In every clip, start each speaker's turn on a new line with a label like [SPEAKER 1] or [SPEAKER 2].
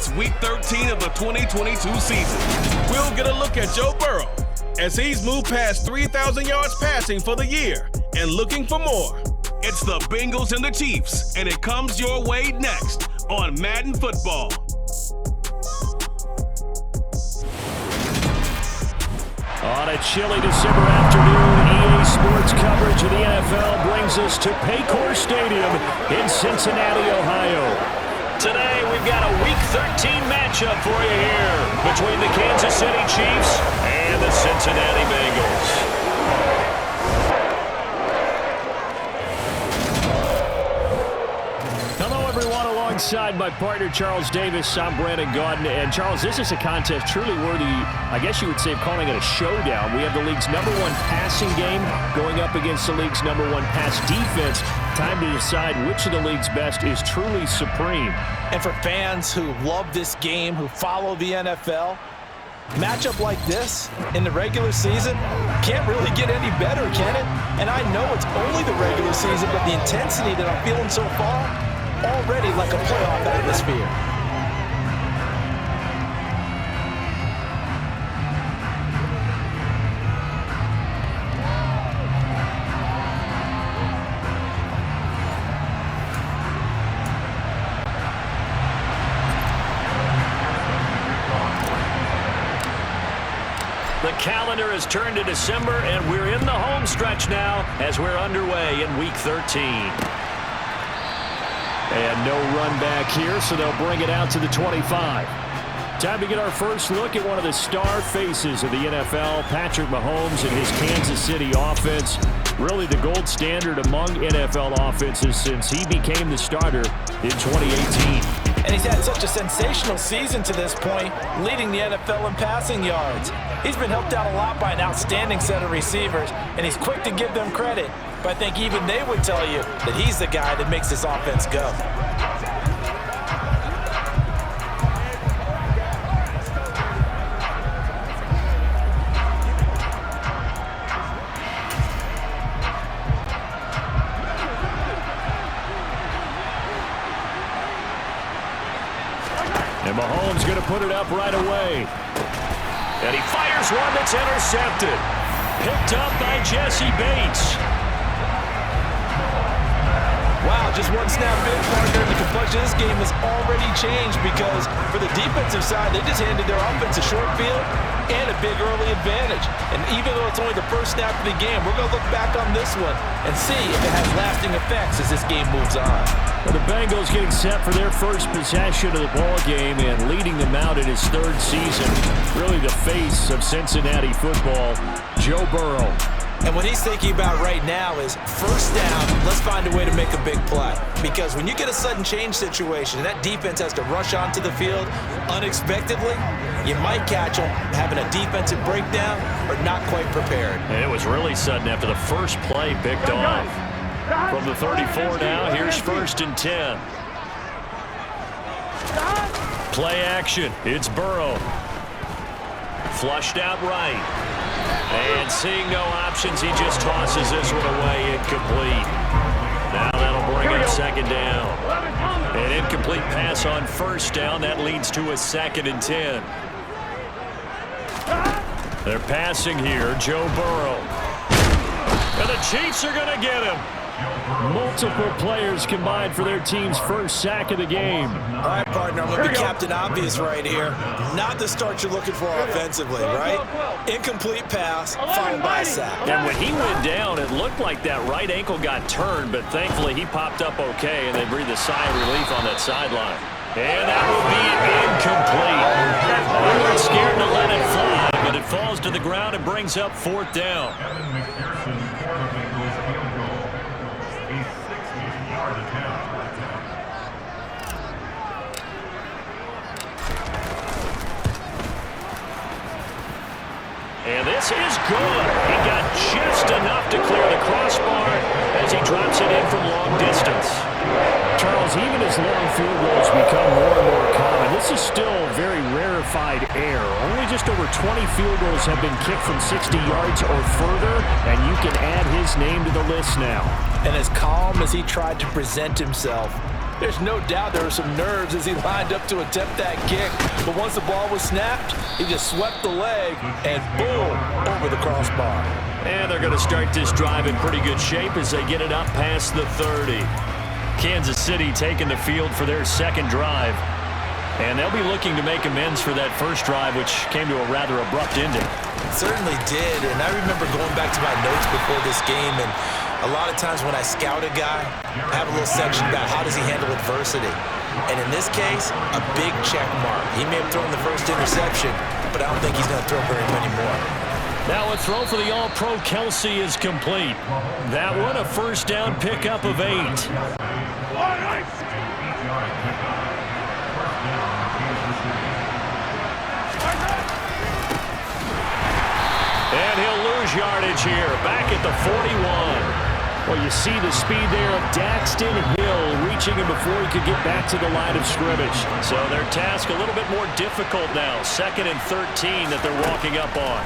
[SPEAKER 1] It's Week 13 of the 2022 season. We'll get a look at Joe Burrow as he's moved past 3,000 yards passing for the year and looking for more. It's the Bengals and the Chiefs, and it comes your way next on Madden Football.
[SPEAKER 2] On a chilly December afternoon, EA Sports coverage of the NFL brings us to Paycor Stadium in Cincinnati, Ohio. Today, we've got a Week 13 matchup for you here between the Kansas City Chiefs and the Cincinnati Bengals. Alongside my partner, Charles Davis, I'm Brandon Gaudin. And, Charles, this is a contest truly worthy, I guess you would say, of calling it a showdown. We have the league's #1 passing game going up against the league's #1 pass defense. Time to decide which of the league's best is truly supreme.
[SPEAKER 3] And for fans who love this game, who follow the NFL, matchup like this in the regular season can't really get any better, can it? And I know it's only the regular season, but the intensity that I'm feeling so far, already like a playoff atmosphere.
[SPEAKER 2] The calendar has turned to December, and we're in the home stretch now as we're underway in Week 13. And no run back here, so they'll bring it out to the 25. Time to get our first look at one of the star faces of the NFL, Patrick Mahomes and his Kansas City offense. Really the gold standard among NFL offenses since he became the starter in 2018.
[SPEAKER 3] And he's had such a sensational season to this point, leading the NFL in passing yards. He's been helped out a lot by an outstanding set of receivers, and he's quick to give them credit. But I think even they would tell you that he's the guy that makes this offense go.
[SPEAKER 2] And Mahomes going to put it up right away. And he fires one that's intercepted. Picked up by Jesse Bates.
[SPEAKER 3] Wow, just one snap in, partner, and the complexion of this game has already changed because for the defensive side, they just handed their offense a short field and a big early advantage. And even though it's only the first snap of the game, we're going to look back on this one and see if it has lasting effects as this game moves on.
[SPEAKER 2] Well, the Bengals getting set for their first possession of the ball game and leading them out in his third season. Really the face of Cincinnati football, Joe Burrow.
[SPEAKER 3] And what he's thinking about right now is first down, let's find a way to make a big play. Because when you get a sudden change situation and that defense has to rush onto the field unexpectedly, you might catch them having a defensive breakdown or not quite prepared.
[SPEAKER 2] And it was really sudden after the first play picked off. From the 34 now, here's 1st and 10. Play action, it's Burrow. Flushed out right. And seeing no options, he just tosses this one away, incomplete. Now that'll bring up 2nd down. An incomplete pass on 1st down. That leads to a 2nd and 10. They're passing here, Joe Burrow. And the Chiefs are going to get him. Multiple players combined for their team's first sack of the game.
[SPEAKER 3] All right, partner, I'm going to be Captain Obvious right here. Not the start you're looking for offensively, right? Incomplete pass, followed by a sack.
[SPEAKER 2] And when he went down, it looked like that right ankle got turned, but thankfully he popped up okay, and they breathed a sigh of relief on that sideline. And that will be incomplete. They weren't scared to let it fly, but it falls to the ground and brings up 4th down. And this is good. He got just enough to clear the crossbar as he drops it in from long distance. Charles, even as long field goals become more and more common, this is still very rarefied air. Only just over 20 field goals have been kicked from 60 yards or further, and you can add his name to the list now.
[SPEAKER 3] And as calm as he tried to present himself, There's no doubt there were some nerves as he lined up to attempt that kick. But once the ball was snapped, he just swept the leg and boom, over the crossbar.
[SPEAKER 2] And they're going to start this drive in pretty good shape as they get it up past the 30. Kansas City taking the field for their second drive. And they'll be looking to make amends for that first drive, which came to a rather abrupt ending.
[SPEAKER 3] It certainly did. And I remember going back to my notes before this game, and a lot of times when I scout a guy, I have a little section about how does he handle adversity. And in this case, a big check mark. He may have thrown the first interception, but I don't think he's going to throw very many more.
[SPEAKER 2] Now a throw for the All-Pro Kelsey is complete. That one a first down pickup of 8. And he'll lose yardage here, back at the 41. Well, you see the speed there of Daxton Hill reaching him before he could get back to the line of scrimmage. So their task a little bit more difficult now. 2nd and 13 that they're walking up on.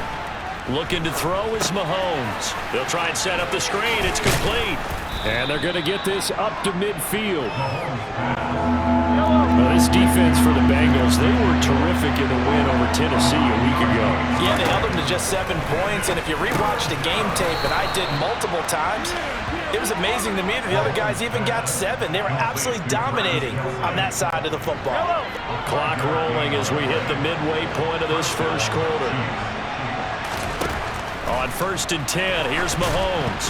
[SPEAKER 2] Looking to throw is Mahomes. They'll try and set up the screen. It's complete. And they're going to get this up to midfield. Well, this defense for the Bengals, they were terrific in the win over Tennessee a week ago.
[SPEAKER 3] Yeah, they held them to just 7 points. And if you rewatch the game tape, and I did multiple times, it was amazing to me that the other guys even got 7. They were absolutely dominating on that side of the football.
[SPEAKER 2] Clock rolling as we hit the midway point of this first quarter. On 1st and 10, here's Mahomes.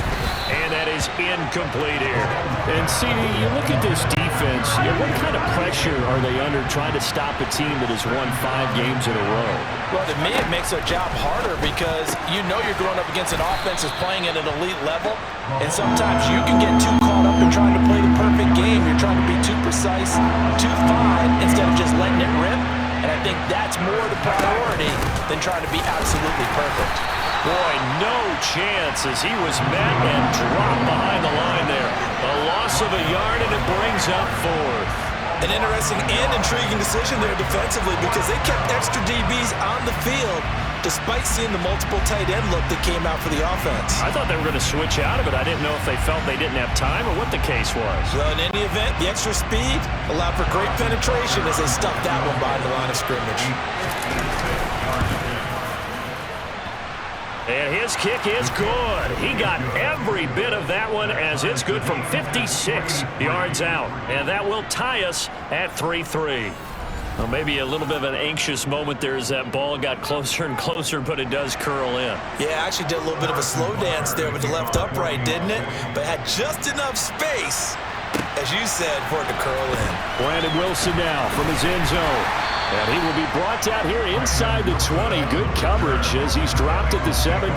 [SPEAKER 2] And that is incomplete here. And, CD, you look at this defense, what kind of pressure are they under trying to stop a team that has won 5 games in a row?
[SPEAKER 3] Well, to me, it makes their job harder because you know you're going up against an offense that's playing at an elite level. And sometimes you can get too caught up in trying to play the perfect game. You're trying to be too precise, too fine, instead of just letting it rip. And I think that's more the priority than trying to be absolutely perfect.
[SPEAKER 2] Boy, no chance as he was met and dropped behind the line there. A loss of a yard, and it brings up 4th.
[SPEAKER 3] An interesting and intriguing decision there defensively because they kept extra DBs on the field despite seeing the multiple tight end look that came out for the offense.
[SPEAKER 2] I thought they were going to switch out of it. I didn't know if they felt they didn't have time or what the case was.
[SPEAKER 3] Well, in any event, the extra speed allowed for great penetration as they stuffed that one behind the line of scrimmage.
[SPEAKER 2] And his kick is good. He got every bit of that one as it's good from 56 yards out. And that will tie us at 3-3. Well, maybe a little bit of an anxious moment there as that ball got closer and closer, but it does curl in.
[SPEAKER 3] Yeah, actually did a little bit of a slow dance there with the left upright, didn't it? But had just enough space, as you said, for it to curl in.
[SPEAKER 2] Brandon Wilson now from his end zone. And he will be brought out here inside the 20. Good coverage as he's dropped at the 17.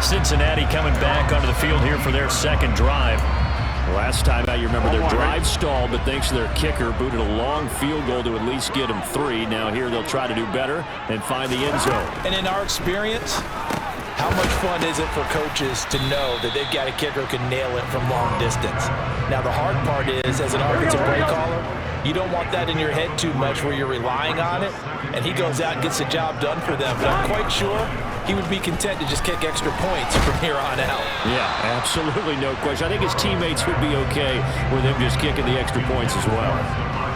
[SPEAKER 2] Cincinnati coming back onto the field here for their second drive. Last time out, you remember their drive stalled, but thanks to their kicker, booted a long field goal to at least get them 3. Now here they'll try to do better and find the end zone.
[SPEAKER 3] And in our experience, how much fun is it for coaches to know that they've got a kicker who can nail it from long distance? Now, the hard part is, as an offensive play caller, you don't want that in your head too much where you're relying on it, and he goes out and gets the job done for them. But I'm quite sure he would be content to just kick extra points from here on out.
[SPEAKER 2] Yeah, absolutely no question. I think his teammates would be okay with him just kicking the extra points as well.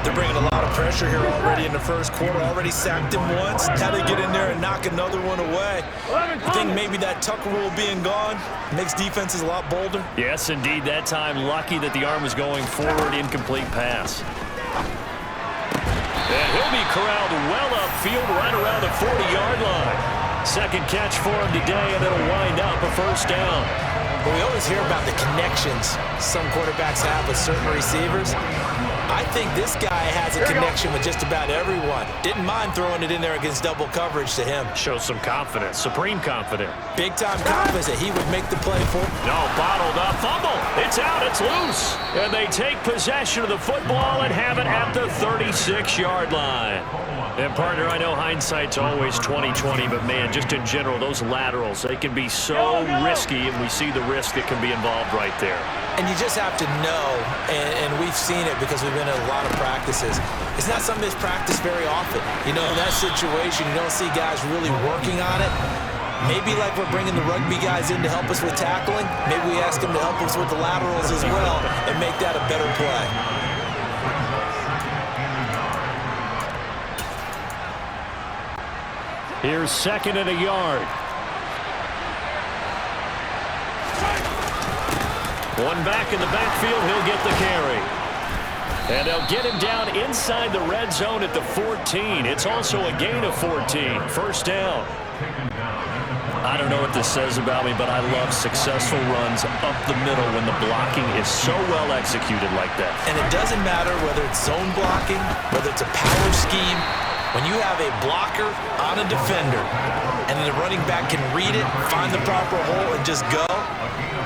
[SPEAKER 3] They're bringing a lot of pressure here already in the first quarter. Already sacked him once. Now they get in there and knock another one away. I think maybe that Tucker rule being gone makes defenses a lot bolder.
[SPEAKER 2] Yes, indeed. That time, lucky that the arm was going forward, incomplete pass. And he'll be corralled well upfield right around the 40-yard line. Second catch for him today, and it'll wind up a first down.
[SPEAKER 3] Well, we always hear about the connections some quarterbacks have with certain receivers. I think this guy has a connection with just about everyone. Didn't mind throwing it in there against double coverage to him.
[SPEAKER 2] Shows some confidence, supreme confidence.
[SPEAKER 3] Big-time confidence that he would make the play for.
[SPEAKER 2] No, bottled up, fumble. It's out, it's loose. And they take possession of the football and have it at the 36-yard line. And, partner, I know hindsight's always 20/20, but, man, just in general, those laterals, they can be so risky, and we see the risk that can be involved right there.
[SPEAKER 3] And you just have to know, and we've seen it because we've been in a lot of practices. It's not something that's practiced very often. You know, in that situation, you don't see guys really working on it. Maybe like we're bringing the rugby guys in to help us with tackling, maybe we ask them to help us with the laterals as well and make that a better play.
[SPEAKER 2] Here's 2nd and a yard. One back in the backfield. He'll get the carry. And they'll get him down inside the red zone at the 14. It's also a gain of 14. First down. I don't know what this says about me, but I love successful runs up the middle when the blocking is so well executed like that.
[SPEAKER 3] And it doesn't matter whether it's zone blocking, whether it's a power scheme. When you have a blocker on a defender and the running back can read it, find the proper hole, and just go,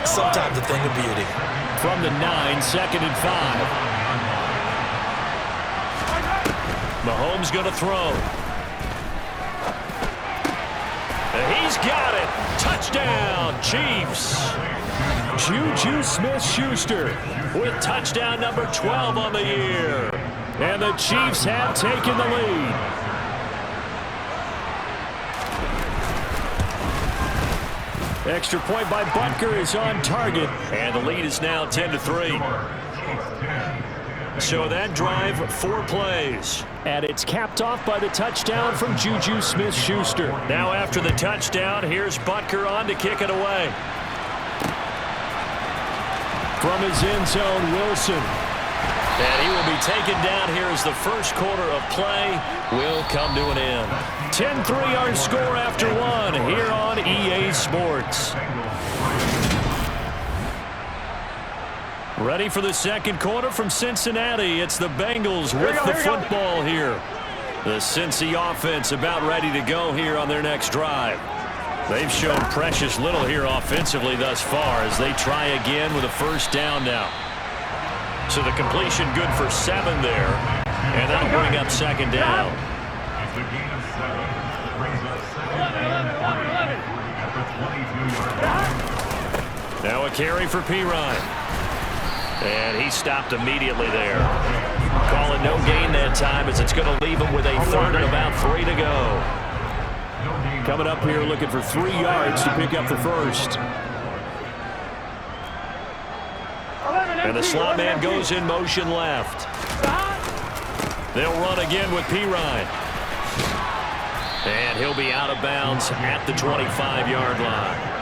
[SPEAKER 3] sometimes a thing of beauty.
[SPEAKER 2] From the 9, 2nd and 5. Mahomes going to throw. He's got it. Touchdown, Chiefs. Juju Smith-Schuster with touchdown number 12 on the year. And the Chiefs have taken the lead. Extra point by Butker is on target. And the lead is now 10-3. So that drive, 4 plays. And it's capped off by the touchdown from Juju Smith-Schuster. Now after the touchdown, here's Butker on to kick it away. From his end zone, Wilson. And he will be taken down here as the first quarter of play will come to an end. 10-3 our score after 1 here on EA Sports. Ready for the second quarter from Cincinnati. It's the Bengals with the football here. The Cincy offense about ready to go here on their next drive. They've shown precious little here offensively thus far as they try again with a first down now. So the completion good for 7 there. And that'll bring up second down. Now a carry for Pirine. And he stopped immediately there. Calling no gain that time as it's going to leave him with a 3rd and about 3 to go. Coming up here looking for 3 yards to pick up the first. And the slot man goes in motion left. They'll run again with Pirine. And he'll be out of bounds at the 25-yard line.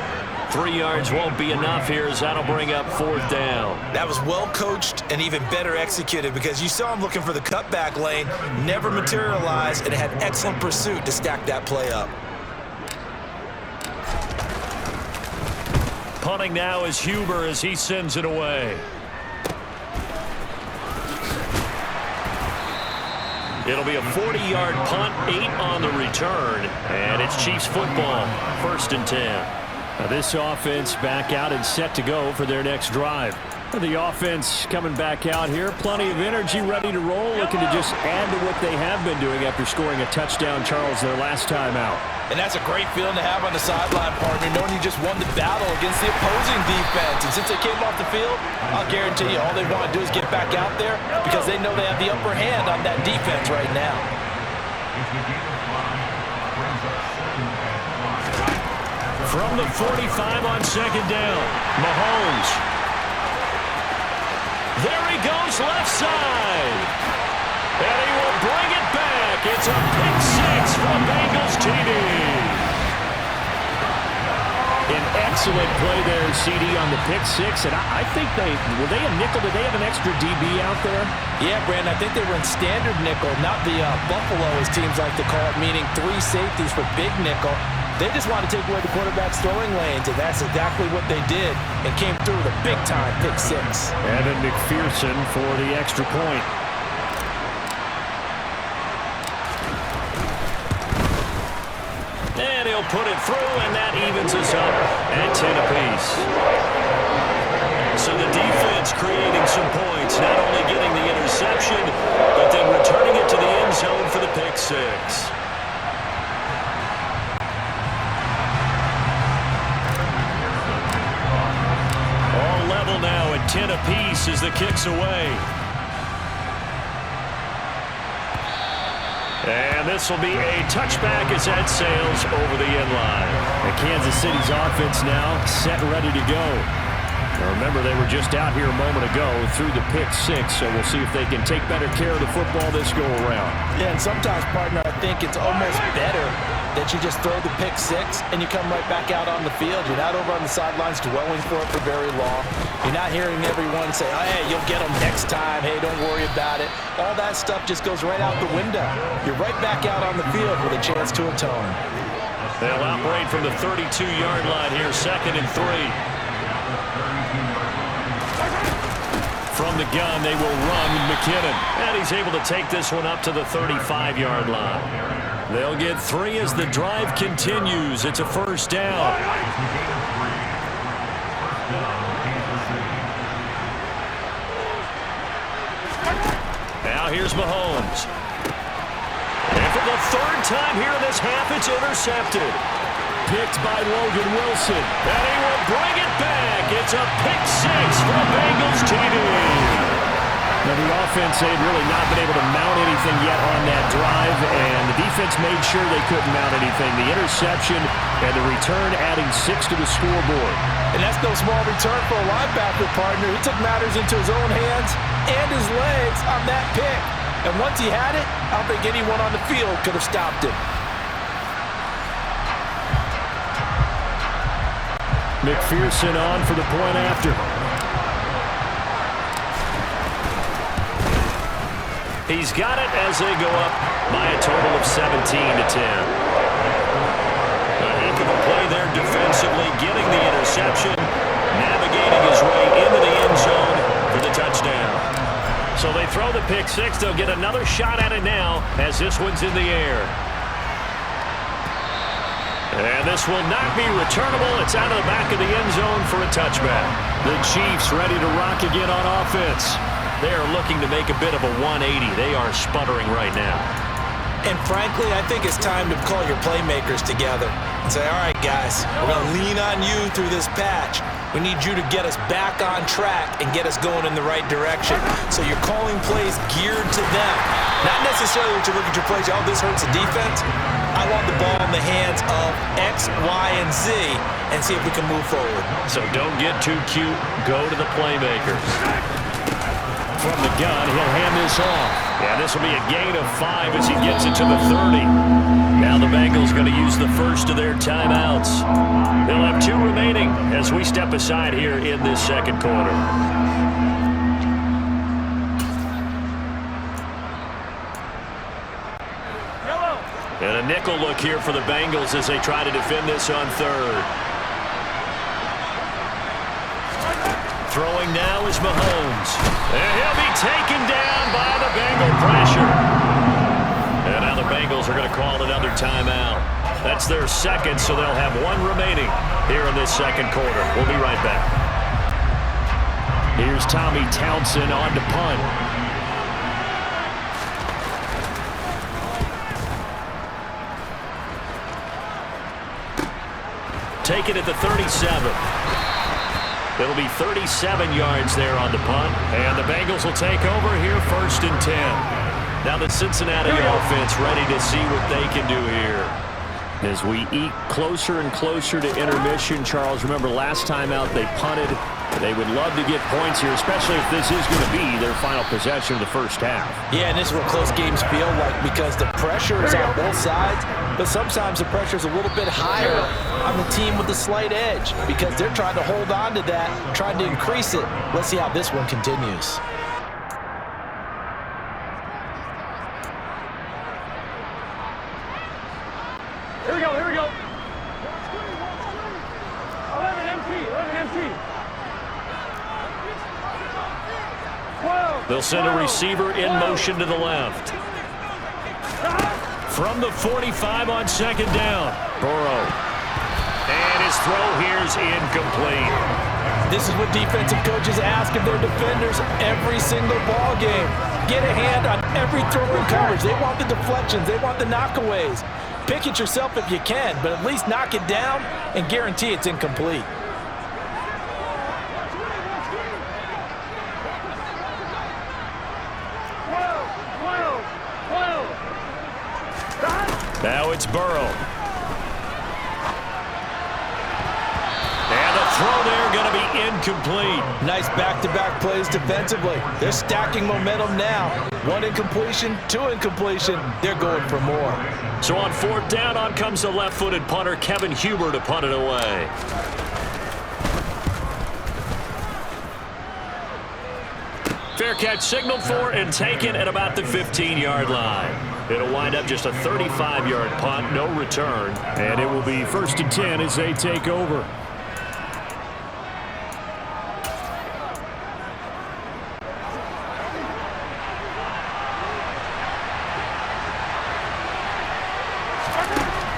[SPEAKER 2] 3 yards won't be enough here as that'll bring up 4th down.
[SPEAKER 3] That was well coached and even better executed because you saw him looking for the cutback lane, never materialized, and had excellent pursuit to stack that play up.
[SPEAKER 2] Punting now is Huber as he sends it away. It'll be a 40-yard punt, 8 on the return, and it's Chiefs football, 1st and 10. Now this offense back out and set to go for their next drive. The offense coming back out here, plenty of energy, ready to roll, looking to just add to what they have been doing after scoring a touchdown, Charles, their last time out.
[SPEAKER 3] And that's a great feeling to have on the sideline, partner, knowing you just won the battle against the opposing defense. And since they came off the field, I'll guarantee you all they want to do is get back out there because they know they have the upper hand on that defense right now.
[SPEAKER 2] From the 45 on second down, Mahomes. There he goes left side. And he will bring it back. It's a pick 6 for the Bengals TD. An excellent play there, CD, on the pick 6. And I think were they a nickel? Did they have an extra DB out there?
[SPEAKER 3] Yeah, Brandon, I think they were in standard nickel, not the Buffalo, as teams like to call it, meaning 3 safeties for big nickel. They just want to take away the quarterback's throwing lanes, and that's exactly what they did and came through with a big-time pick 6.
[SPEAKER 2] Evan McPherson for the extra point. And he'll put it through, and that evens us up at 10 apiece. So the defense creating some points, not only getting the interception, but then returning it to the end zone for the pick 6. Now at 10 apiece as the kick's away. And this will be a touchback as that sails over the end line. And Kansas City's offense now set and ready to go. Now remember, they were just out here a moment ago through the pick 6, so we'll see if they can take better care of the football this go around.
[SPEAKER 3] Yeah, and sometimes, partner, I think it's almost better that you just throw the pick six and you come right back out on the field. You're not over on the sidelines dwelling for it for very long. You're not hearing everyone say, oh, hey, you'll get them next time. Hey, don't worry about it. All that stuff just goes right out the window. You're right back out on the field with a chance to atone.
[SPEAKER 2] They'll operate from the 32-yard line here, 2nd and 3. From the gun, they will run McKinnon. And he's able to take this one up to the 35-yard line. They'll get 3 as the drive continues. It's a first down. Now here's Mahomes. And for the 3rd time here in this half, it's intercepted. Picked by Logan Wilson. And he will bring it back. It's a pick 6 for Bengals TD. Now the offense, they've really not been able to mount anything yet on that drive, and the defense made sure they couldn't mount anything. The interception and the return adding 6 to the scoreboard.
[SPEAKER 3] And that's no small return for a linebacker partner. He took matters into his own hands and his legs on that pick. And once he had it, I don't think anyone on the field could have stopped it.
[SPEAKER 2] McPherson on for the point after. He's got it as they go up by a total of 17-10. A heck of a play there defensively, getting the interception, navigating his way into the end zone for the touchdown. So they throw the pick 6. They'll get another shot at it now as this one's in the air. And this will not be returnable. It's out of the back of the end zone for a touchback. The Chiefs ready to rock again on offense. They are looking to make a bit of a 180. They are sputtering right now.
[SPEAKER 3] And frankly, I think it's time to call your playmakers together and say, all right, guys, we're going to lean on you through this patch. We need you to get us back on track and get us going in the right direction. So you're calling plays geared to them. Not necessarily to look at your plays, oh, this hurts the defense. I want the ball in the hands of X, Y, and Z and see if we can move forward.
[SPEAKER 2] So don't get too cute. Go to the playmakers. From the gun, he'll hand this off. Yeah, this will be a gain of 5 as he gets it to the 30. Now the Bengals going to use the first of their timeouts. They'll have 2 remaining as we step aside here in this second quarter. And a nickel look here for the Bengals as they try to defend this on 3rd. Throwing now is Mahomes. And he'll be taken down by the Bengal pressure. And now the Bengals are going to call another timeout. That's their 2nd, so they'll have 1 remaining here in this second quarter. We'll be right back. Here's Tommy Townsend on to punt. Take it at the 37. It'll be 37 yards there on the punt. And the Bengals will take over here 1st and 10. Now the Cincinnati offense ready to see what they can do here. As we eat closer and closer to intermission, Charles, remember last time out they punted. They would love to get points here, especially if this is going to be their final possession of the first half.
[SPEAKER 3] Yeah, and this is what close games feel like because the pressure is on both sides, but sometimes the pressure is a little bit higher on the team with the slight edge because they're trying to hold on to that, trying to increase it. Let's see how this one continues.
[SPEAKER 4] Here we go, here we go. 11 empty. 12.
[SPEAKER 2] They'll send a receiver in motion to the left. From the 45 on 2nd down. Burrow. And his throw here is incomplete.
[SPEAKER 3] This is what defensive coaches ask of their defenders every single ball game. Get a hand on every throw in coverage. They want the deflections. They want the knockaways. Pick it yourself if you can, but at least knock it down and guarantee it's incomplete.
[SPEAKER 2] Now it's Burrow. And the throw there going to be incomplete.
[SPEAKER 3] Nice back-to-back plays defensively. They're stacking momentum now. One incompletion, two incompletion, they're going for more.
[SPEAKER 2] So on fourth down, on comes the left-footed punter, Kevin Huber, to punt it away. Fair catch signaled for and taken at about the 15-yard line. It'll wind up just a 35-yard punt, no return. And it will be 1st and 10 as they take over.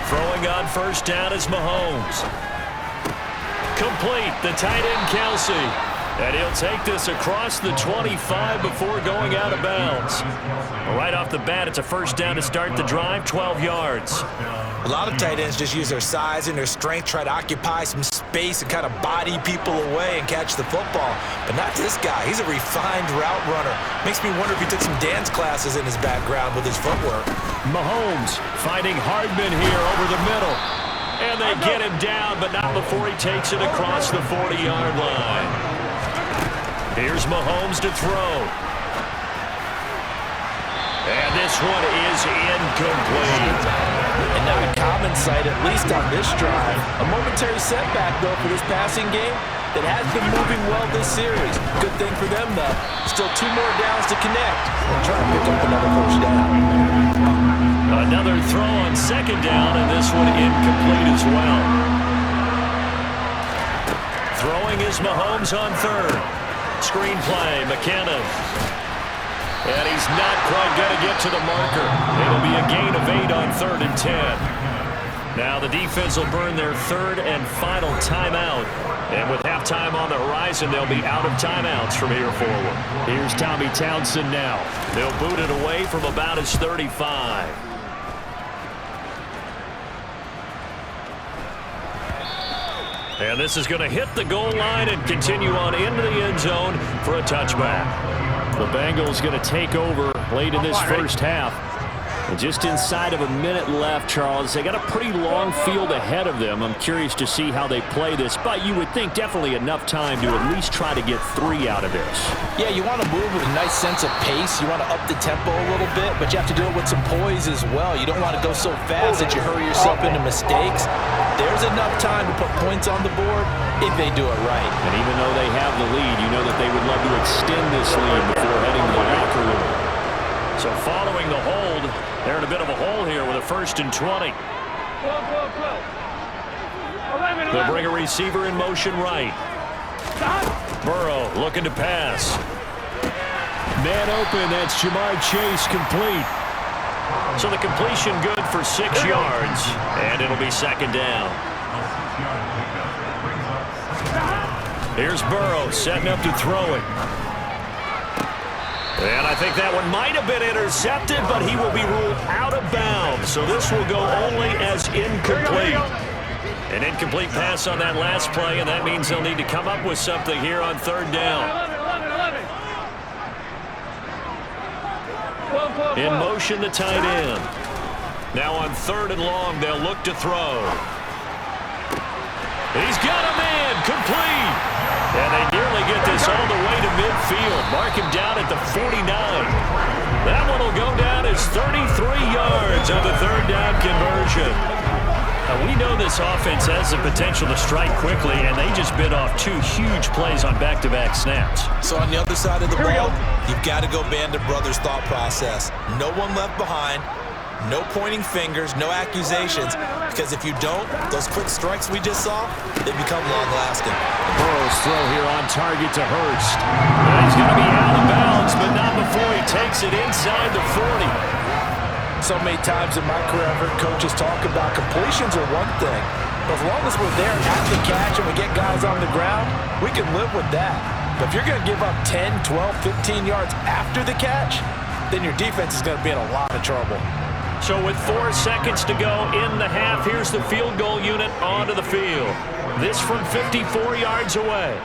[SPEAKER 2] Throwing on first down is Mahomes. Complete, the tight end Kelsey. And he'll take this across the 25 before going out of bounds. Right off the bat, it's a first down to start the drive, 12 yards.
[SPEAKER 3] A lot of tight ends just use their size and their strength, try to occupy some space and kind of body people away and catch the football. But not this guy. He's a refined route runner. Makes me wonder if he took some dance classes in his background with his footwork.
[SPEAKER 2] Mahomes finding Hardman here over the middle. And they get him down, but not before he takes it across the 40-yard line. Here's Mahomes to throw. And this one is incomplete.
[SPEAKER 3] And not a common sight, at least on this drive. A momentary setback, though, for this passing game that has been moving well this series. Good thing for them, though. Still 2 more downs to connect and try to pick up another first down.
[SPEAKER 2] Another throw on second down, and this one incomplete as well. Throwing is Mahomes on third. Screen play, McKinnon. And he's not quite going to get to the marker. It'll be a gain of 8 on 3rd and 10. Now the defense will burn their 3rd and final timeout. And with halftime on the horizon, they'll be out of timeouts from here forward. Here's Tommy Townsend now. They'll boot it away from about his 35. And this is going to hit the goal line and continue on into the end zone for a touchback. The Bengals going to take over late in this first half. And just inside of a minute left, Charles. They got a pretty long field ahead of them. I'm curious to see how they play this, but you would think definitely enough time to at least try to get 3 out of this.
[SPEAKER 3] Yeah, you want to move with a nice sense of pace. You want to up the tempo a little bit, but you have to do it with some poise as well. You don't want to go so fast that you hurry yourself into mistakes. There's enough time to put points on the board if they do it right.
[SPEAKER 2] And even though they have the lead, you know that they would love to extend this lead before heading to the locker room. So following the hold, they're in a bit of a hole here with a 1st and 20. They'll bring a receiver in motion right. Burrow looking to pass. Man open, that's Jamar Chase complete. So the completion good for 6 yards, and it'll be 2nd down. Here's Burrow setting up to throw it. And I think that one might have been intercepted, but he will be ruled out of bounds. So this will go only as incomplete. An incomplete pass on that last play, and that means they'll need to come up with something here on 3rd down. In motion, the tight end. Now on 3rd and long, they'll look to throw. He's got a man, complete. And they nearly get this all the way to midfield. Mark him down at the 49. That one will go down as 33 yards on the 3rd down conversion. Now we know this offense has the potential to strike quickly, and they just bit off 2 huge plays on back-to-back snaps.
[SPEAKER 3] So on the other side of the ball, you've got to go Band of Brothers thought process. No one left behind. No pointing fingers, no accusations, because if you don't, those quick strikes we just saw, they become long-lasting.
[SPEAKER 2] Burrow's throw here on target to Hurst. And he's going to be out of bounds, but not before he takes it inside the 40.
[SPEAKER 3] So many times in my career, I've heard coaches talk about completions are one thing, but as long as we're there at the catch and we get guys on the ground, we can live with that. But if you're going to give up 10, 12, 15 yards after the catch, then your defense is going to be in a lot of trouble.
[SPEAKER 2] So with 4 seconds to go in the half, here's the field goal unit onto the field. This from 54 yards away.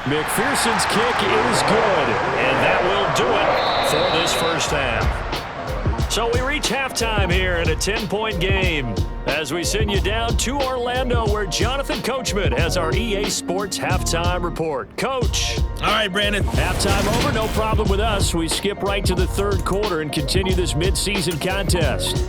[SPEAKER 2] McPherson's kick is good, and that will do it for this first half. So we reach halftime here in a 10-point game as we send you down to Orlando where Jonathan Coachman has our EA Sports halftime report. Coach.
[SPEAKER 5] All right, Brandon.
[SPEAKER 2] Halftime over, no problem with us. We skip right to the third quarter and continue this midseason contest.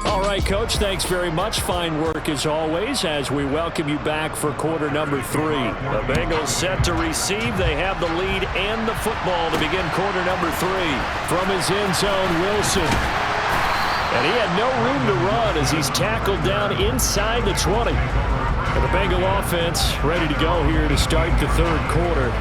[SPEAKER 2] All right, Coach, thanks very much. Fine work as always as we welcome you back for quarter number 3. The Bengals set to receive. They have the lead and the football to begin quarter number 3. From his end zone, Wilson. And he had no room to run as he's tackled down inside the 20. And the Bengal offense ready to go here to start the third quarter.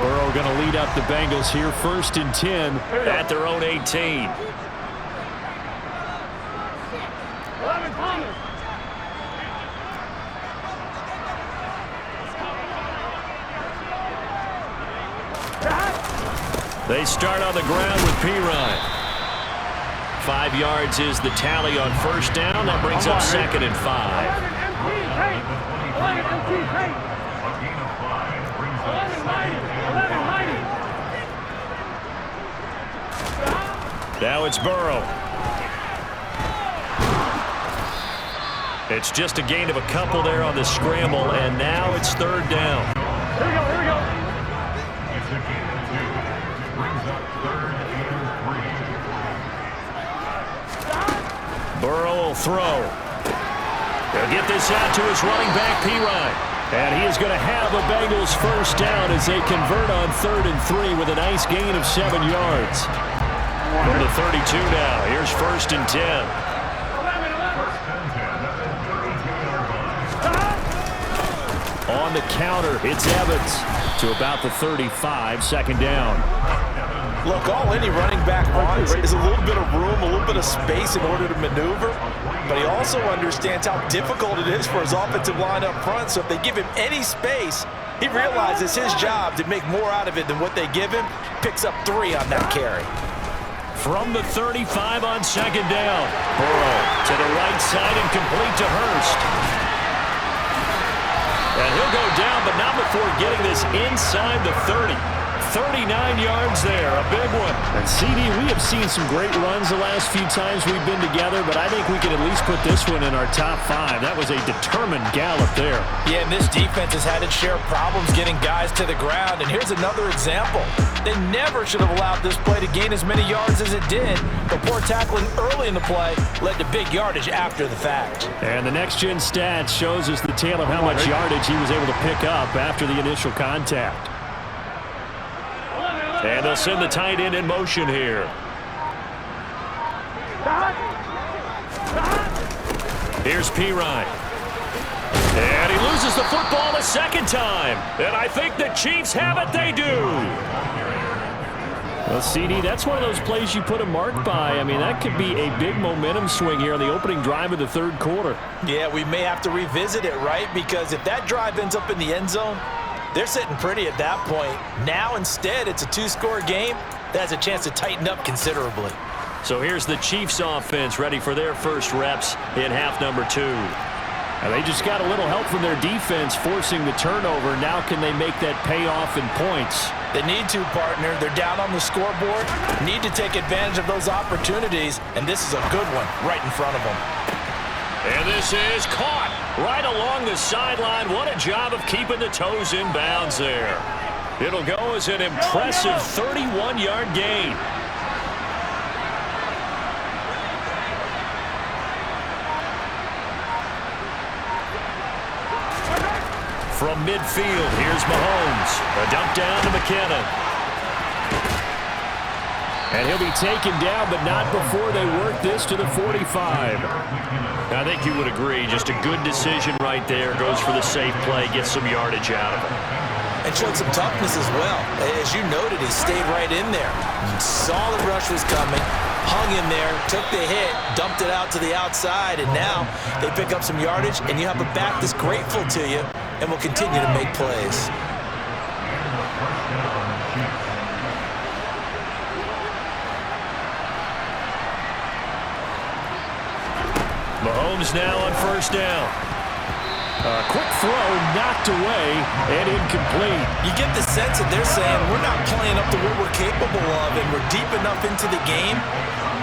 [SPEAKER 2] Burrow going to lead up the Bengals here, 1st and 10 at their own 18.
[SPEAKER 4] 11 Thomas.
[SPEAKER 2] They start on the ground with Pirine. 5 yards is the tally on first down. That brings up 2nd and 5.
[SPEAKER 4] 11 MT, hey. 11 mighty. 11 mighty.
[SPEAKER 2] Now it's Burrow. It's just a gain of a couple there on the scramble, and now it's 3rd down.
[SPEAKER 4] Here we go, here we go.
[SPEAKER 2] Burrow will throw. He'll get this out to his running back, Pirine. And he is going to have a Bengals first down as they convert on 3rd and 3 with a nice gain of 7 yards. From the 32 now, here's 1st and 10. On the counter, it's Evans to about the 35, 2nd down.
[SPEAKER 3] Look, all any running back wants is a little bit of room, a little bit of space in order to maneuver. But he also understands how difficult it is for his offensive line up front. So if they give him any space, he realizes his job to make more out of it than what they give him. Picks up 3 on that carry.
[SPEAKER 2] From the 35 on 2nd down. Burrow to the right side and complete to Hurst. And he'll go down, but not before getting this inside the 30. 39 yards there, a big one. And CD, we have seen some great runs the last few times we've been together, but I think we can at least put this one in our top 5. That was a determined gallop there.
[SPEAKER 3] Yeah, and this defense has had its share of problems getting guys to the ground. And here's another example. They never should have allowed this play to gain as many yards as it did. But poor tackling early in the play led to big yardage after the fact.
[SPEAKER 2] And the next-gen stats shows us the tale of how much yardage he was able to pick up after the initial contact. And they'll send the tight end in motion here. Here's Pirine. And he loses the football a 2nd time. And I think the Chiefs have it. They do. Well, CD, that's one of those plays you put a mark by. I mean, that could be a big momentum swing here on the opening drive of the 3rd quarter.
[SPEAKER 3] Yeah, we may have to revisit it, right? Because if that drive ends up in the end zone, they're sitting pretty at that point. Now, instead, it's a 2-score game. That has a chance to tighten up considerably.
[SPEAKER 2] So here's the Chiefs offense ready for their first reps in half number 2. And they just got a little help from their defense forcing the turnover. Now can they make that pay off in points?
[SPEAKER 3] They need to, partner. They're down on the scoreboard. Need to take advantage of those opportunities. And this is a good one right in front of them.
[SPEAKER 2] And this is caught right along the sideline. What a job of keeping the toes in bounds there. It'll go as an impressive 31-yard gain. From midfield, here's Mahomes. A dump down to McKinnon. And he'll be taken down, but not before they work this to the 45. I think you would agree, just a good decision right there. Goes for the safe play, gets some yardage out of it.
[SPEAKER 3] And showed some toughness as well. As you noted, he stayed right in there. Saw the rush was coming, hung in there, took the hit, dumped it out to the outside, and now they pick up some yardage, and you have a back that's grateful to you and will continue to make plays.
[SPEAKER 2] Mahomes now on first down. A quick throw knocked away and incomplete.
[SPEAKER 3] You get the sense that they're saying we're not playing up to what we're capable of, and we're deep enough into the game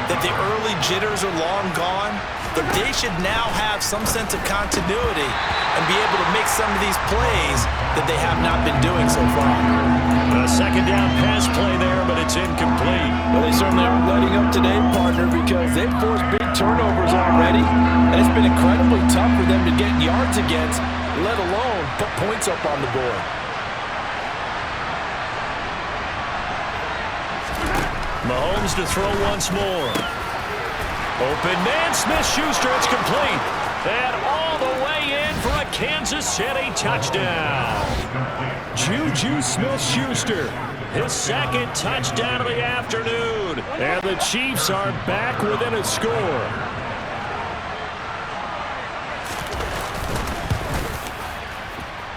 [SPEAKER 3] that the early jitters are long gone, but they should now have some sense of continuity and be able to make some of these plays that they have not been doing so far.
[SPEAKER 2] A second down pass play there, but it's incomplete.
[SPEAKER 3] Well, they certainly aren't letting up today, partner, because they've forced big turnovers already, and it's been incredibly tough for them to get yards against, let alone put points up on the board.
[SPEAKER 2] Mahomes to throw once more. Open man, Smith-Schuster, it's complete. And all the way in for a Kansas City touchdown. Juju Smith-Schuster, his second touchdown of the afternoon. And the Chiefs are back within a score.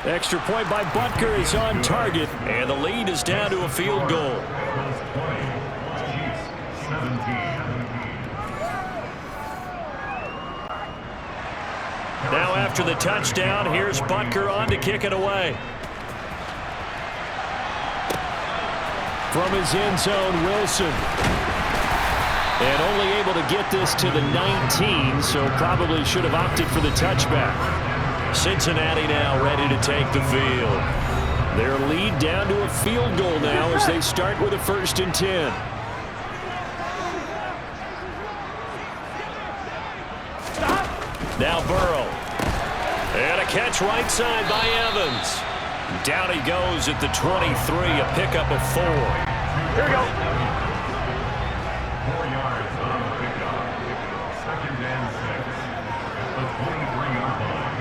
[SPEAKER 2] Extra point by Butker is on target, and the lead is down to a field goal. Now after the touchdown, here's Butker on to kick it away. From his end zone, Wilson. And only able to get this to the 19, so probably should have opted for the touchback. Cincinnati now ready to take the field. Their lead down to a field goal now as they start with a 1st and 10. Now Burrow. And a catch right side by Evans. Down he goes at the 23, a pickup of 4.
[SPEAKER 4] Here we go.
[SPEAKER 5] 4 yards on the pickup. 2nd and 6. The 23-yard line.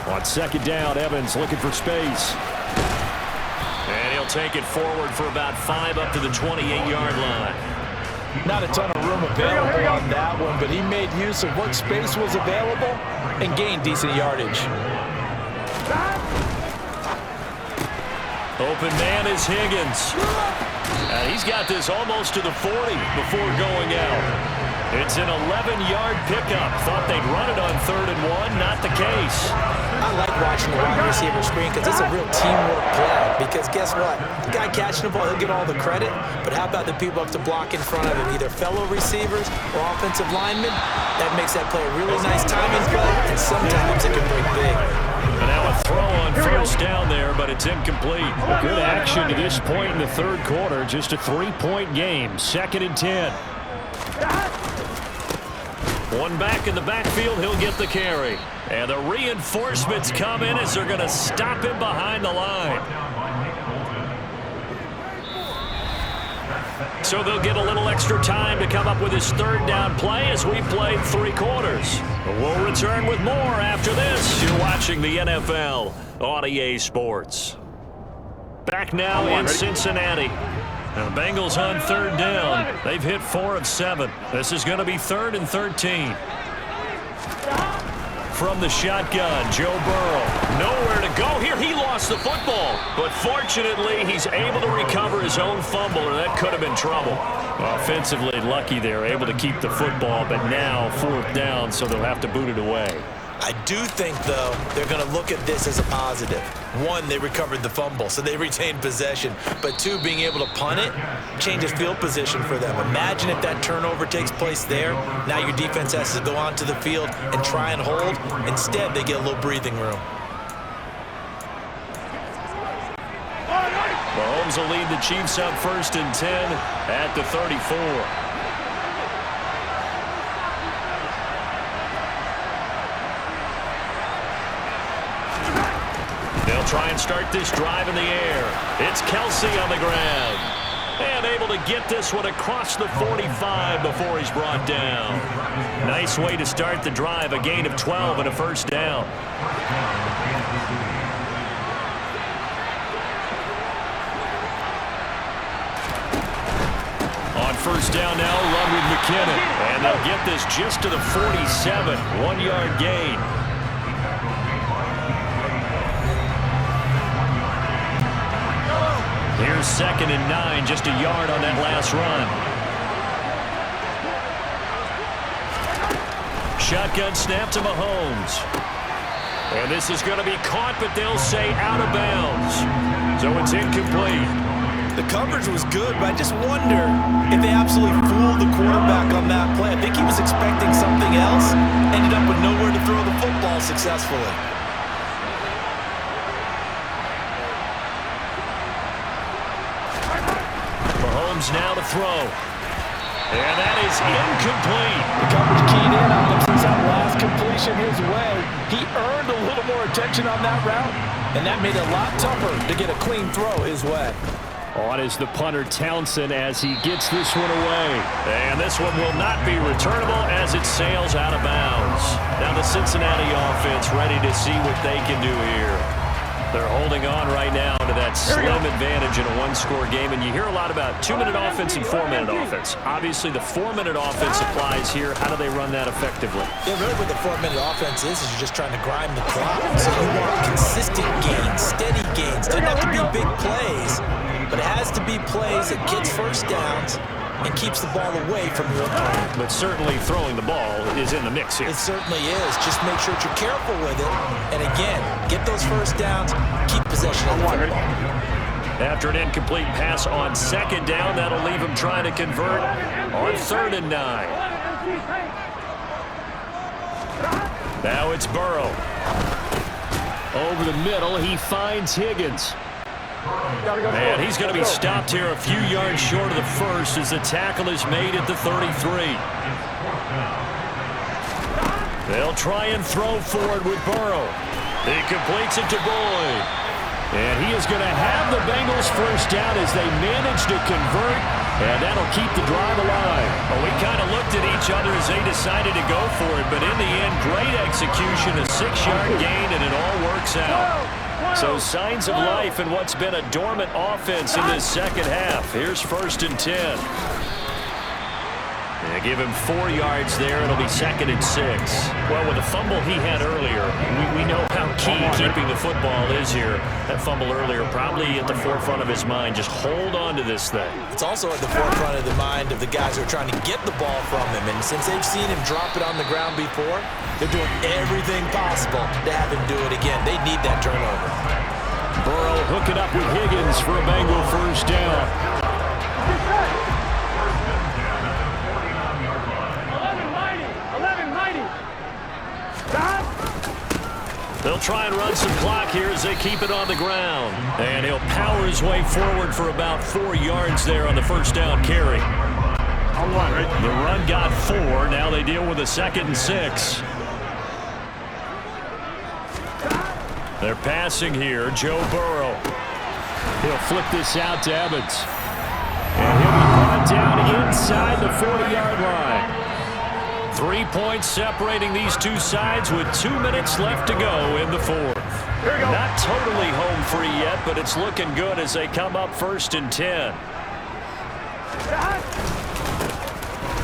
[SPEAKER 2] On 2nd down, Evans looking for space. And he'll take it forward for about 5 up to the 28-yard line.
[SPEAKER 3] Not a ton of room available on that one, but he made use of what space was available and gained decent yardage.
[SPEAKER 2] Open man is Higgins. And he's got this almost to the 40 before going out. It's an 11-yard pickup. Thought they'd run it on 3rd and 1. Not the case.
[SPEAKER 3] I like watching the wide receiver screen because it's a real teamwork play. Because guess what? The guy catching the ball, he'll get all the credit. But how about the people up to block in front of him, either fellow receivers or offensive linemen? That makes that play a really nice timing play, and sometimes it can break big.
[SPEAKER 2] And now a throw on 1st down there, but it's incomplete. Good action to this point in the 3rd quarter. Just a 3-point game. 2nd and 10. One back in the backfield, he'll get the carry. And the reinforcements come in as they're going to stop him behind the line. So they'll get a little extra time to come up with his 3rd down play as we played 3 quarters. We'll return with more after this. You're watching the NFL on EA Sports. Back now in Cincinnati. Now the Bengals on 3rd down. They've hit 4 of 7. This is going to be 3rd and 13. From the shotgun, Joe Burrow. Nowhere to go here. He lost the football. But fortunately, he's able to recover his own fumble, and that could have been trouble. Offensively lucky they're able to keep the football, but now 4th down, so they'll have to boot it away.
[SPEAKER 3] I do think, though, they're going to look at this as a positive. 1, they recovered the fumble, so they retained possession. But 2, being able to punt it changes field position for them. Imagine if that turnover takes place there. Now your defense has to go onto the field and try and hold. Instead, they get a little breathing room.
[SPEAKER 2] Mahomes will lead the Chiefs up 1st and 10 at the 34. They'll try and start this drive in the air. It's Kelsey on the ground. And able to get this one across the 45 before he's brought down. Nice way to start the drive. A gain of 12 and a 1st down. On 1st down now, run with McKinnon. And they'll get this just to the 47. 1-yard gain. Here's 2nd and 9, just a yard on that last run. Shotgun snap to Mahomes. And this is going to be caught, but they'll say out of bounds. So it's incomplete.
[SPEAKER 3] The coverage was good, but I just wonder if they absolutely fooled the quarterback on that play. I think he was expecting something else, ended up with nowhere to throw the football successfully.
[SPEAKER 2] Mahomes now to throw. And that is incomplete.
[SPEAKER 3] The coverage keyed in on him since that last completion his way. He earned a little more attention on that route, and that made it a lot tougher to get a clean throw his way.
[SPEAKER 2] On is the punter Townsend as he gets this one away. And this one will not be returnable as it sails out of bounds. Now the Cincinnati offense ready to see what they can do here. They're holding on right now to that slim advantage in a one-score game, and you hear a lot about 2-minute offense and 4-minute offense. Obviously, the 4-minute offense applies here. How do they run that effectively?
[SPEAKER 3] Yeah, really what the 4-minute offense is you're just trying to grind the clock. So you want consistent gains, steady gains. Doesn't have to be big plays, but it has to be plays that gets first downs and keeps the ball away from your opponent.
[SPEAKER 2] But certainly throwing the ball is in the mix here.
[SPEAKER 3] It certainly is. Just make sure that you're careful with it. And again, get those first downs, keep possession of the football.
[SPEAKER 2] After an incomplete pass on 2nd down, that'll leave him trying to convert on 3rd and 9. Now it's Burrow. Over the middle, he finds Higgins. And he's going to be stopped here a few yards short of the first as the tackle is made at the 33. They'll try and throw forward with Burrow. He completes it to Boyd. And he is going to have the Bengals first down as they manage to convert, and that'll keep the drive alive. Well, we kind of looked at each other as they decided to go for it, but in the end, great execution, a 6-yard gain, and it all works out. So signs of life in what's been a dormant offense in this second half. Here's 1st and 10. They give him 4 yards there. It'll be 2nd and 6. Well, with the fumble he had earlier, we know how key keeping the football is here. That fumble earlier probably at the forefront of his mind. Just hold on to this thing.
[SPEAKER 3] It's also at the forefront of the mind of the guys who are trying to get the ball from him. And since they've seen him drop it on the ground before, they're doing everything possible to have him do it again. They need that turnover.
[SPEAKER 2] Burrow hooking up with Higgins for a Bengal first down.
[SPEAKER 4] 11-90.
[SPEAKER 2] They'll try and run some clock here as they keep it on the ground. And he'll power his way forward for about 4 yards there on the first down carry. The run got 4. Now they deal with a 2nd and 6. They're passing here. Joe Burrow. He'll flip this out to Evans. And he'll be brought down inside the 40-yard line. 3 points separating these two sides with 2 minutes left to go in the 4th. Not totally home free yet, but it's looking good as they come up 1st and 10.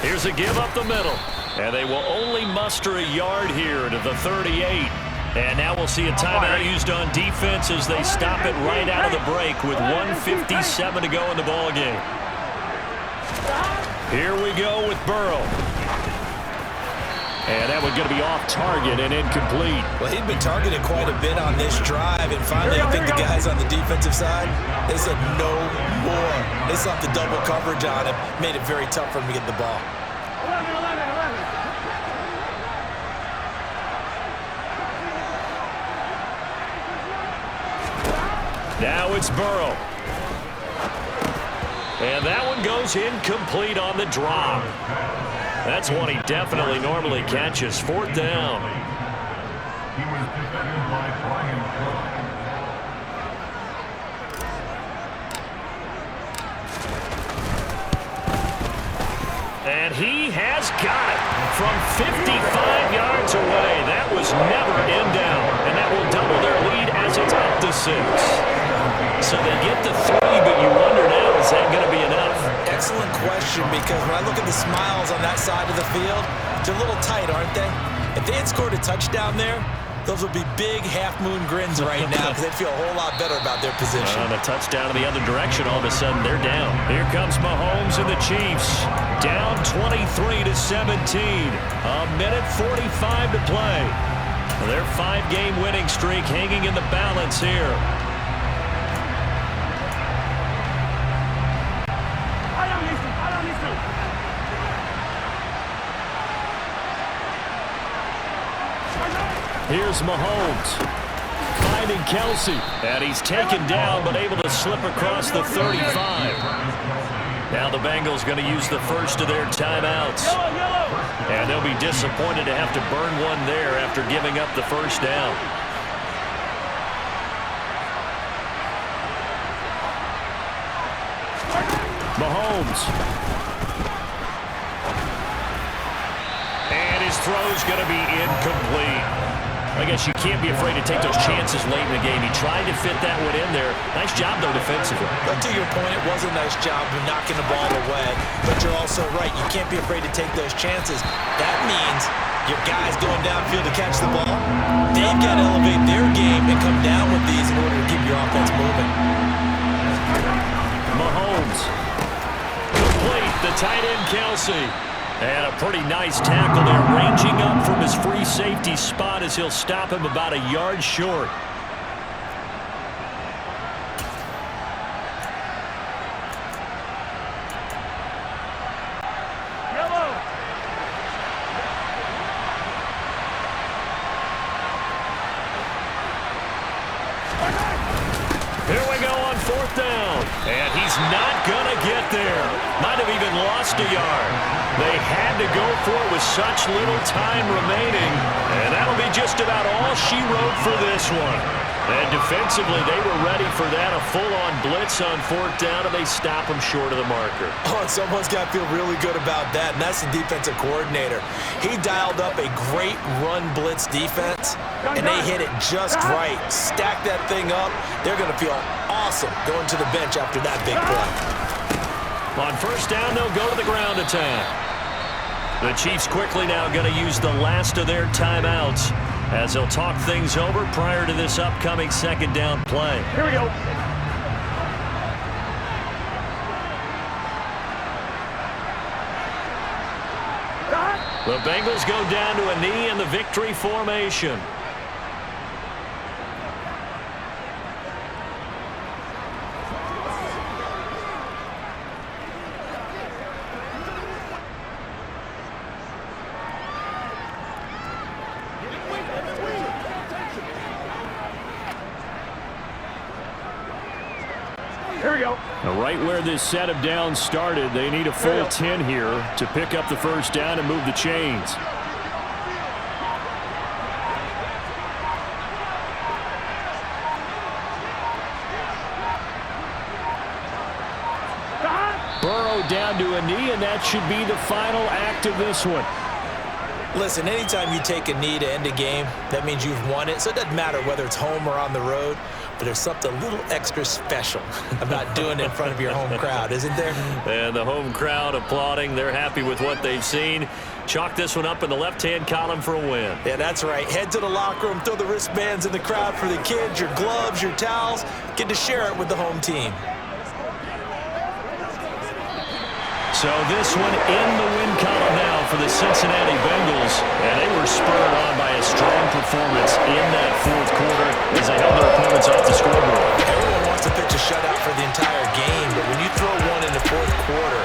[SPEAKER 2] Here's a give up the middle. And they will only muster a yard here to the 38. And now we'll see a timeout used on defense as they stop it right out of the break with 1:57 to go in the ballgame. Here we go with Burrow. And that one's going to be off target and incomplete.
[SPEAKER 3] Well, he'd been targeted quite a bit on this drive, and finally I think the guys on the defensive side, they said no more. They slapped the double coverage on him, made it very tough for him to get the ball.
[SPEAKER 4] 11.
[SPEAKER 2] Now it's Burrow. And that one goes incomplete on the drop. That's one he definitely normally catches. 4th down.
[SPEAKER 5] He was defended by Brian Cook.
[SPEAKER 2] And he has got it from 55 yards away. That was never in down. And that will double their lead as it's up to 6. So they get to 3, but you wonder now, is that going to be enough?
[SPEAKER 3] Excellent question, because when I look at the smiles on that side of the field, they're a little tight, aren't they? If they had scored a touchdown there, those will be big half-moon grins right now because they feel a whole lot better about their position.
[SPEAKER 2] And a touchdown in the other direction, all of a sudden they're down. Here comes Mahomes and the Chiefs. Down 23-17. A minute 45 to play. Their 5-game winning streak hanging in the balance here. Here's Mahomes, finding Kelsey, and he's taken down but able to slip across the 35. Now the Bengals going to use the first of their timeouts. And they'll be disappointed to have to burn one there after giving up the first down. Mahomes. And his throw's going to be incomplete. I guess you can't be afraid to take those chances late in the game. He tried to fit that one in there. Nice job, though, defensively.
[SPEAKER 3] But to your point, it was a nice job of knocking the ball away. But you're also right. You can't be afraid to take those chances. That means your guys going downfield to catch the ball, they've got to elevate their game and come down with these in order to keep your offense moving.
[SPEAKER 2] Mahomes. Complete. The tight end, Kelsey. And a pretty nice tackle there, ranging up from his free safety spot as he'll stop him about a yard short. Here we go on 4th down. And he's not going to get there. Might have even lost a yard. They had to go for it with such little time remaining. And that'll be just about all she wrote for this one. And defensively, they were ready for that. A full-on blitz on 4th down, and they stop him short of the marker.
[SPEAKER 3] Oh, and someone's got to feel really good about that, and that's the defensive coordinator. He dialed up a great run blitz defense, and they hit it just right. Stack that thing up. They're going to feel awesome going to the bench after that big play.
[SPEAKER 2] On 1st down, they'll go to the ground attack. The Chiefs quickly now going to use the last of their timeouts as they'll talk things over prior to this upcoming 2nd down play.
[SPEAKER 4] Here we go.
[SPEAKER 2] The Bengals go down to a knee in the victory formation.
[SPEAKER 4] Here we go.
[SPEAKER 2] Now, right where this set of downs started, they need a full 10 here to pick up the 1st down and move the chains. Burrow down to a knee, and that should be the final act of this one.
[SPEAKER 3] Listen, anytime you take a knee to end a game, that means you've won it. So it doesn't matter whether it's home or on the road, but there's something a little extra special about doing it in front of your home crowd, isn't there?
[SPEAKER 2] And the home crowd applauding. They're happy with what they've seen. Chalk this one up in the left-hand column for a win.
[SPEAKER 3] Yeah, that's right. Head to the locker room, throw the wristbands in the crowd for the kids, your gloves, your towels. Get to share it with the home team.
[SPEAKER 2] So this one in the win column now for the Cincinnati Bengals. And they were spurred on by a strong performance in that 4th quarter as they held their opponents off the scoreboard.
[SPEAKER 3] Everyone wants to pitch a shutout for the entire game, but when you throw one in the 4th quarter,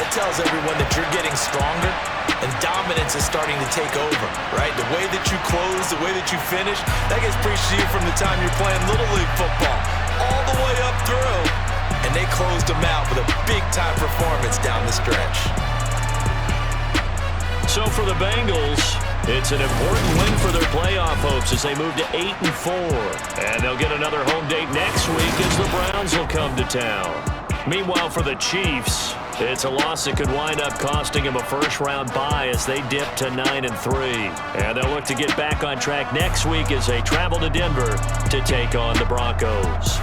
[SPEAKER 3] that tells everyone that you're getting stronger and dominance is starting to take over, right? The way that you close, the way that you finish, that gets preached to you from the time you're playing Little League football all the way up through. And they closed them out with a big-time performance down the stretch.
[SPEAKER 2] So for the Bengals, it's an important win for their playoff hopes as they move to 8-4. And they'll get another home date next week as the Browns will come to town. Meanwhile, for the Chiefs, it's a loss that could wind up costing them a first-round bye as they dip to 9-3. And they'll look to get back on track next week as they travel to Denver to take on the Broncos.